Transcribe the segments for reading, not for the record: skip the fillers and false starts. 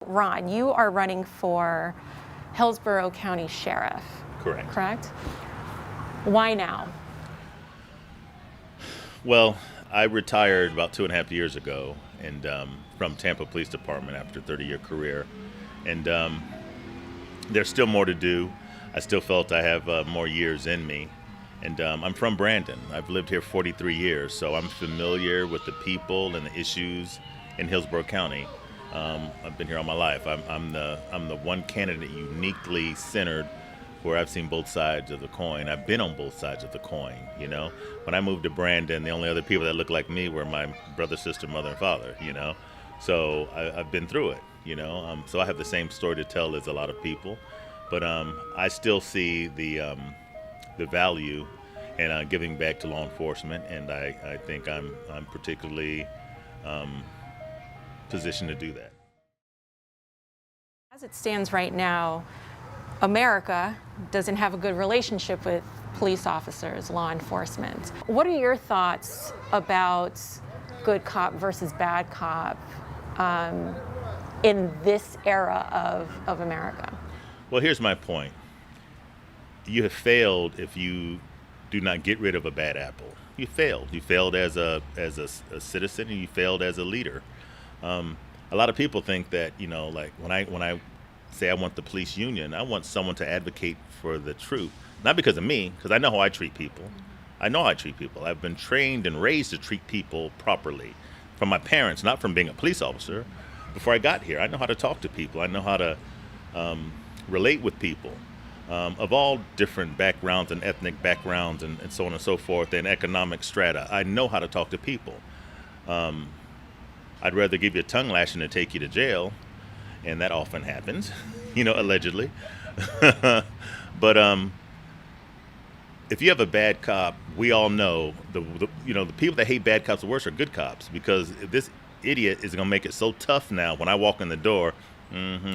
Ron, you are running for Hillsborough County Sheriff. Correct? Why now? Well, I retired about 2.5 years ago, and from Tampa Police Department after a 30-year career, and there's still more to do. I still felt I have more years in me, and I'm from Brandon. I've lived here 43 years, so I'm familiar with the people and the issues in Hillsborough County. I've been here all my life. I'm the one candidate uniquely centered where I've seen both sides of the coin. I've been on both sides of the coin, you know. When I moved to Brandon, the only other people that looked like me were my brother, sister, mother, and father, you know. So I've been through it, you know. So I have the same story to tell as a lot of people. But I still see the value in giving back to law enforcement, and I think I'm particularly positioned to do that. As it stands right now, America doesn't have a good relationship with police officers, law enforcement. What are your thoughts about good cop versus bad cop in this era of America? Well, here's my point. You have failed if you do not get rid of a bad apple. You failed. You failed as a citizen, and you failed as a leader. A lot of people think that, you know, like when I say I want the police union, I want someone to advocate for the truth. Not because of me, because I know how I treat people. I know how I treat people. I've been trained and raised to treat people properly from my parents, not from being a police officer. Before I got here, I know how to talk to people. I know how to relate with people of all different backgrounds and ethnic backgrounds and so on and so forth, and economic strata. I know how to talk to people. I'd rather give you a tongue lashing than take you to jail, and that often happens, you know, allegedly. But if you have a bad cop, we all know the people that hate bad cops the worst are good cops, because this idiot is gonna make it so tough now. When I walk in the door,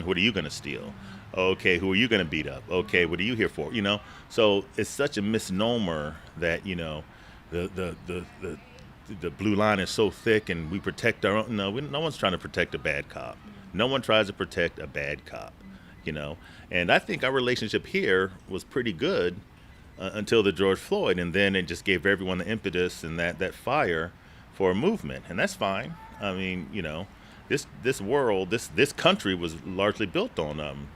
what are you gonna steal? Okay, who are you gonna beat up? Okay, what are you here for? You know, so it's such a misnomer that, you know, the blue line is so thick and we protect our own. No one's trying to protect a bad cop. No one tries to protect a bad cop, you know. And I think our relationship here was pretty good until the George Floyd, and then it just gave everyone the impetus and that fire for a movement, and that's fine. I mean, you know, this world, this country was largely built on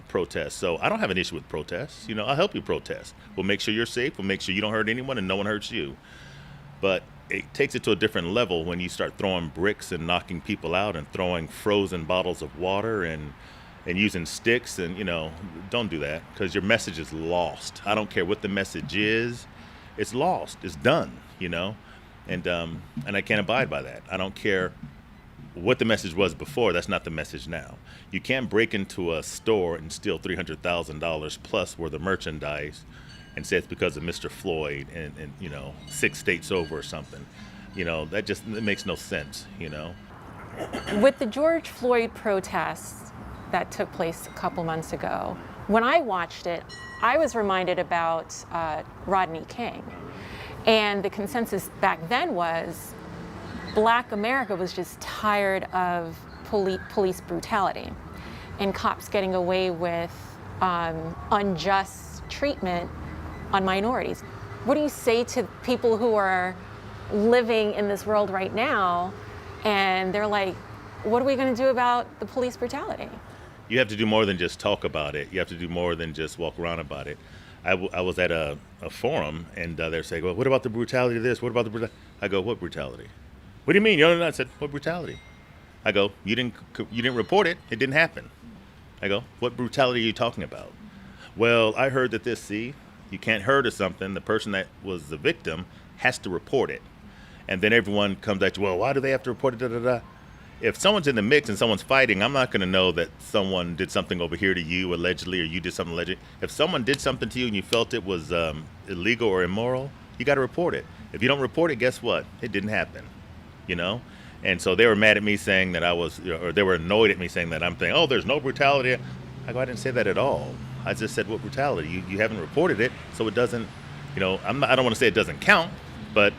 protests. So I don't have an issue with protests. You know, I'll help you protest. We'll make sure you're safe. We'll make sure you don't hurt anyone and no one hurts you. But it takes it to a different level when you start throwing bricks and knocking people out and throwing frozen bottles of water and using sticks, and, you know, don't do that, because your message is lost. I don't care what the message is. It's lost. It's done, you know, and I can't abide by that. I don't care what the message was before. That's not the message now. You can't break into a store and steal $300,000 plus worth of merchandise and say it's because of Mr. Floyd and you know, 6 states over or something. You know, it makes no sense, you know. With the George Floyd protests that took place a couple months ago, when I watched it, I was reminded about Rodney King. And the consensus back then was Black America was just tired of police brutality and cops getting away with unjust treatment on minorities. What do you say to people who are living in this world right now and they're like, what are we going to do about the police brutality? You have to do more than just talk about it. You have to do more than just walk around about it. I was at a forum, and they're saying, well, what about the brutality of this? What about the brutality? I go, what brutality? What do you mean? You know, I said, what brutality? I go, you didn't report it. It didn't happen. I go, what brutality are you talking about? Well, I heard that see, you can't heard of something. The person that was the victim has to report it. And then everyone comes at you, well, why do they have to report it? Da, da, da. If someone's in the mix and someone's fighting, I'm not going to know that someone did something over here to you allegedly, or you did something allegedly. If someone did something to you and you felt it was illegal or immoral, you got to report it. If you don't report it, guess what? It didn't happen, you know? And so they were mad at me saying that or they were annoyed at me saying that I'm saying, oh, there's no brutality. I go, I didn't say that at all. I just said, what brutality? You haven't reported it, so it doesn't, you know, I don't want to say it doesn't count, but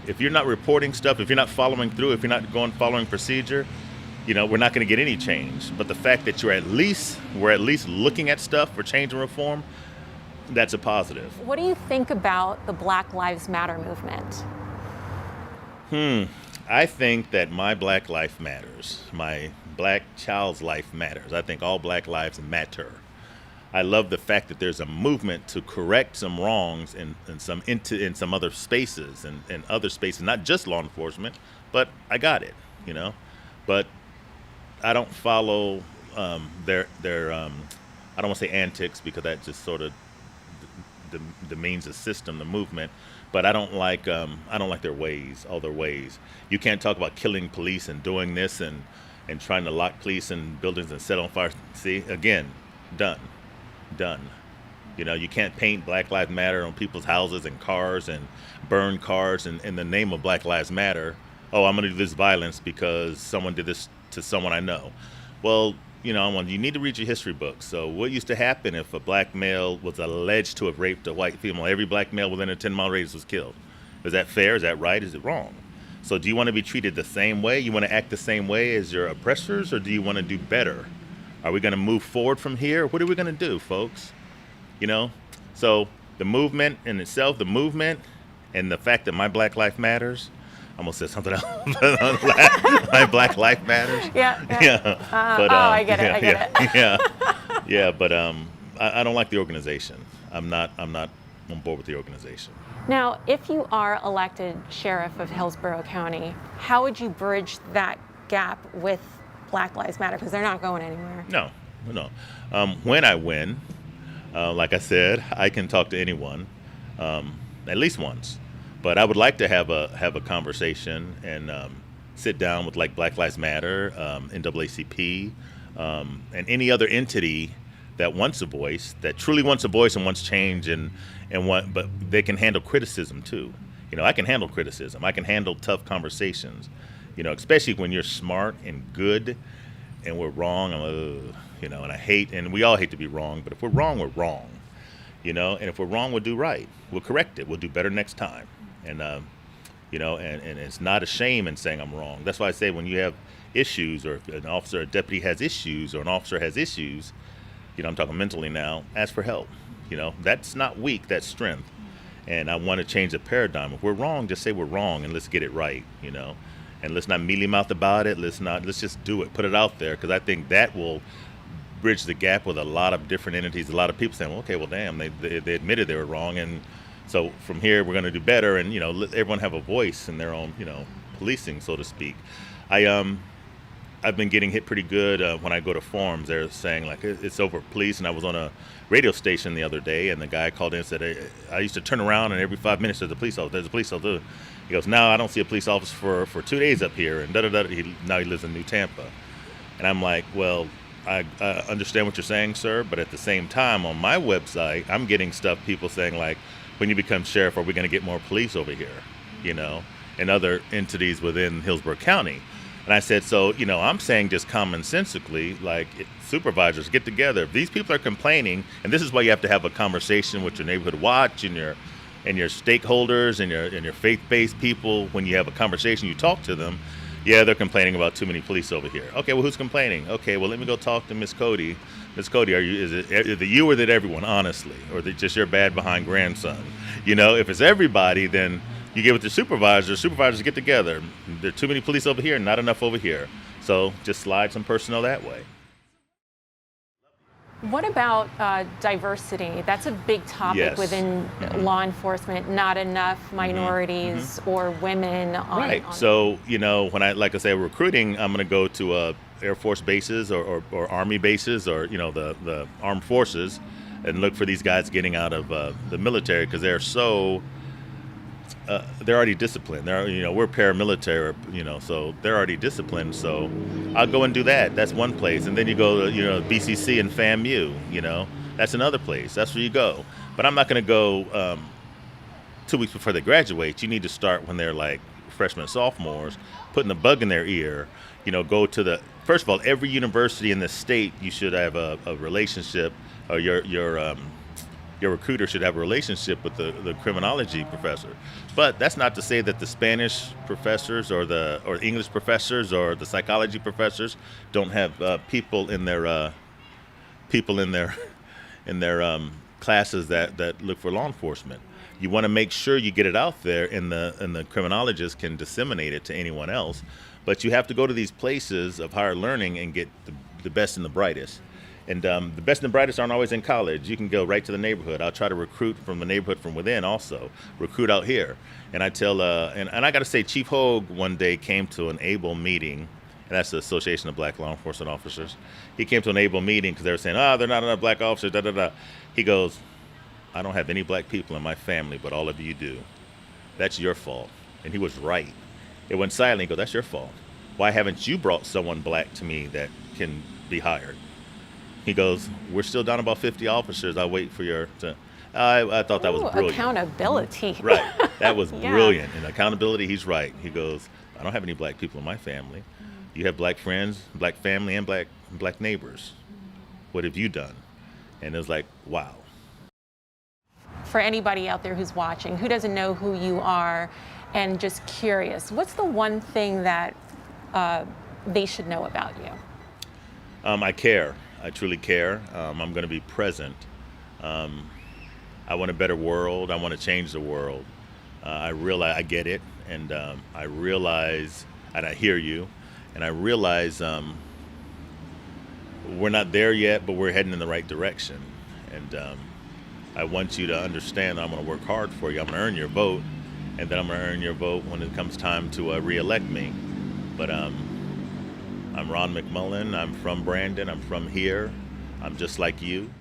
if you're not reporting stuff, if you're not following through, if you're not following procedure, we're not going to get any change. But the fact that we're at least looking at stuff for change and reform, that's a positive. What do you think about the Black Lives Matter movement? I think that my black life matters. My black child's life matters. I think all black lives matter. I love the fact that there's a movement to correct some wrongs in some other spaces and other spaces, not just law enforcement, but I got it, But I don't follow their I don't want to say antics, because that just sort of demeans the system, the movement. But I don't like their ways, all their ways. You can't talk about killing police and doing this and trying to lock police in buildings and set on fire. See, again, done. You can't paint Black Lives Matter on people's houses and cars and burn cars in the name of Black Lives Matter. Oh, I'm going to do this violence because someone did this to someone I know. Well, you need to read your history books. So what used to happen if a black male was alleged to have raped a white female? Every black male within a 10-mile radius was killed. Is that fair? Is that right? Is it wrong? So do you want to be treated the same way? You want to act the same way as your oppressors, or do you want to do better? Are we going to move forward from here? What are we going to do, folks? So the movement in itself, and the fact that my black life matters. I almost said something else. My black life matters. Yeah. But, I get it. Yeah. But I don't like the organization. I'm not on board with the organization. Now, if you are elected sheriff of Hillsborough County, how would you bridge that gap with Black Lives Matter? Because they're not going anywhere. No. When I win, like I said, I can talk to anyone, at least once. But I would like to have a conversation and sit down with like Black Lives Matter, NAACP, and any other entity that wants a voice, that truly wants a voice and wants change, but they can handle criticism too. I can handle criticism. I can handle tough conversations. Especially when you're smart and good, and we're wrong. And I hate, and we all hate to be wrong. But if we're wrong, we're wrong. And if we're wrong, we'll do right. We'll correct it. We'll do better next time. And and it's not a shame in saying I'm wrong. That's why I say when you have issues, or if an officer or deputy has issues, or an officer has issues, I'm talking mentally now, ask for help. That's not weak, that's strength. And I want to change the paradigm. If we're wrong, just say we're wrong and let's get it right, And let's not mealy mouth about it. Let's just do it, put it out there, because I think that will bridge the gap with a lot of different entities. A lot of people saying, well, okay, well, damn, they admitted they were wrong, and so from here we're going to do better, and let everyone have a voice in their own, policing, so to speak. I've been getting hit pretty good when I go to forums. They're saying like it's over police, and I was on a radio station the other day, and the guy called in and said, hey, I used to turn around and every 5 minutes there's a police officer. He goes, now I don't see a police officer for 2 days up here, and now he lives in New Tampa. And I'm like, well, I understand what you're saying, sir, but at the same time, on my website, I'm getting stuff, people saying like, when you become sheriff, are we going to get more police over here, and other entities within Hillsborough County? And I said, so, I'm saying just commonsensically, like supervisors get together. If these people are complaining, and this is why you have to have a conversation with your neighborhood watch and your stakeholders and your faith-based people. When you have a conversation, you talk to them. Yeah, they're complaining about too many police over here. Okay, well, who's complaining? Okay, well, let me go talk to Miss Cody. Miss Cody, is it you or is it everyone, honestly? Or is it just your bad behind grandson? If it's everybody, then you get with the supervisors get together. There are too many police over here, not enough over here. So just slide some personnel that way. What about diversity? That's a big topic within law enforcement. Not enough minorities or women on. So, when like I say, recruiting, I'm going to go to Air Force bases or Army bases or, the armed forces and look for these guys getting out of the military, because they're so... they're already disciplined. We're paramilitary, so they're already disciplined. So I'll go and do that. That's one place. And then you go to, BCC and FAMU, that's another place. That's where you go. But I'm not going to go 2 weeks before they graduate. You need to start when they're like freshmen, sophomores, putting the bug in their ear, go to first of all, every university in the state, you should have a relationship, or your your recruiter should have a relationship with the criminology professor. But that's not to say that the Spanish professors or the English professors or the psychology professors don't have people in their in their classes that look for law enforcement. You want to make sure you get it out there, and the criminologists can disseminate it to anyone else. But you have to go to these places of higher learning and get the best and the brightest. And the best and the brightest aren't always in college. You can go right to the neighborhood. I'll try to recruit from the neighborhood from within also. Recruit out here. And I tell, and I got to say, Chief Hogue one day came to an ABLE meeting, and that's the Association of Black Law Enforcement Officers. He came to an ABLE meeting because they were saying, they're not enough black officers, da, da, da. He goes, I don't have any black people in my family, but all of you do. That's your fault. And he was right. It went silent. He goes, that's your fault. Why haven't you brought someone black to me that can be hired? He goes, we're still down about 50 officers. I'll wait for your... I thought that was brilliant. Accountability. Right. That was Yeah. brilliant. And accountability, he's right. He goes, I don't have any black people in my family. You have black friends, black family, and black neighbors. What have you done? And it was like, wow. For anybody out there who's watching, who doesn't know who you are and just curious, what's the one thing that they should know about you? I care. I truly care. I'm going to be present. I want a better world. I want to change the world. I realize I get it, and I realize, and I hear you, and I realize we're not there yet, but we're heading in the right direction. And I want you to understand that I'm going to work hard for you. I'm going to earn your vote, and then I'm going to earn your vote when it comes time to re-elect me. But I'm Ron McMullen. I'm from Brandon. I'm from here. I'm just like you.